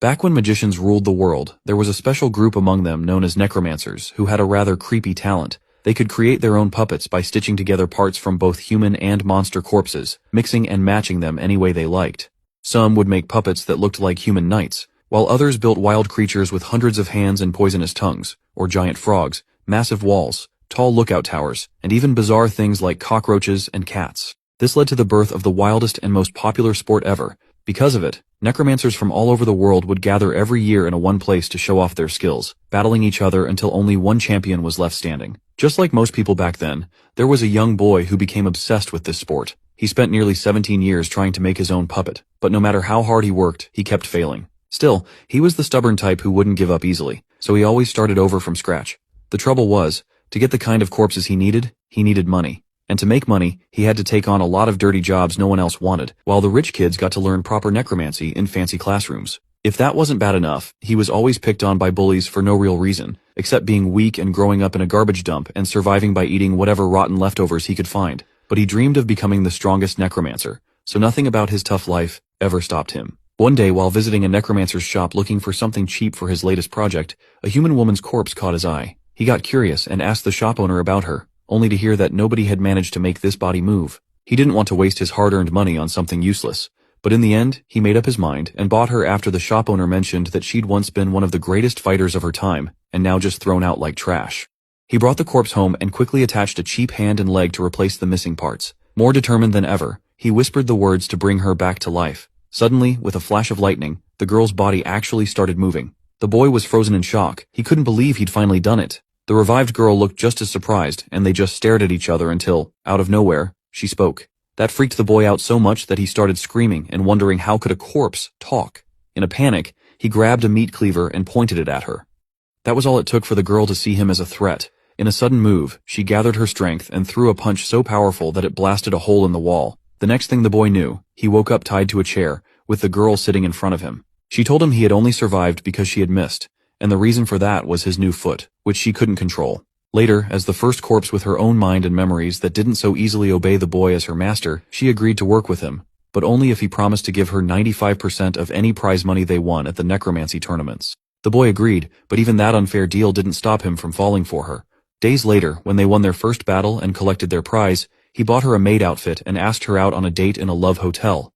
Back when magicians ruled the world, there was a special group among them known as necromancers who had a rather creepy talent. They could create their own puppets by stitching together parts from both human and monster corpses, mixing and matching them any way they liked. Some would make puppets that looked like human knights, while others built wild creatures with hundreds of hands and poisonous tongues, or giant frogs, massive walls, tall lookout towers, and even bizarre things like cockroaches and cats. This led to the birth of the wildest and most popular sport ever. Because of it, necromancers from all over the world would gather every year in one place to show off their skills, battling each other until only one champion was left standing. Just like most people back then, there was a young boy who became obsessed with this sport. He spent nearly 17 years trying to make his own puppet, but no matter how hard he worked, he kept failing. Still, he was the stubborn type who wouldn't give up easily, so he always started over from scratch. The trouble was, to get the kind of corpses he needed money. And to make money, he had to take on a lot of dirty jobs no one else wanted, while the rich kids got to learn proper necromancy in fancy classrooms. If that wasn't bad enough, he was always picked on by bullies for no real reason, except being weak and growing up in a garbage dump and surviving by eating whatever rotten leftovers he could find. But he dreamed of becoming the strongest necromancer, so nothing about his tough life ever stopped him. One day, while visiting a necromancer's shop looking for something cheap for his latest project, a human woman's corpse caught his eye. He got curious and asked the shop owner about her, only to hear that nobody had managed to make this body move. He didn't want to waste his hard-earned money on something useless, but in the end, he made up his mind and bought her after the shop owner mentioned that she'd once been one of the greatest fighters of her time, and now just thrown out like trash. He brought the corpse home and quickly attached a cheap hand and leg to replace the missing parts. More determined than ever, he whispered the words to bring her back to life. Suddenly, with a flash of lightning, the girl's body actually started moving. The boy was frozen in shock. He couldn't believe he'd finally done it. The revived girl looked just as surprised, and they just stared at each other until, out of nowhere, she spoke. That freaked the boy out so much that he started screaming and wondering how could a corpse talk. In a panic, he grabbed a meat cleaver and pointed it at her. That was all it took for the girl to see him as a threat. In a sudden move, she gathered her strength and threw a punch so powerful that it blasted a hole in the wall. The next thing the boy knew, he woke up tied to a chair, with the girl sitting in front of him. She told him he had only survived because she had missed, and the reason for that was his new foot, which she couldn't control. Later, as the first corpse with her own mind and memories that didn't so easily obey the boy as her master, she agreed to work with him, but only if he promised to give her 95% of any prize money they won at the necromancy tournaments. The boy agreed, but even that unfair deal didn't stop him from falling for her. Days later, when they won their first battle and collected their prize, he bought her a maid outfit and asked her out on a date in a love hotel.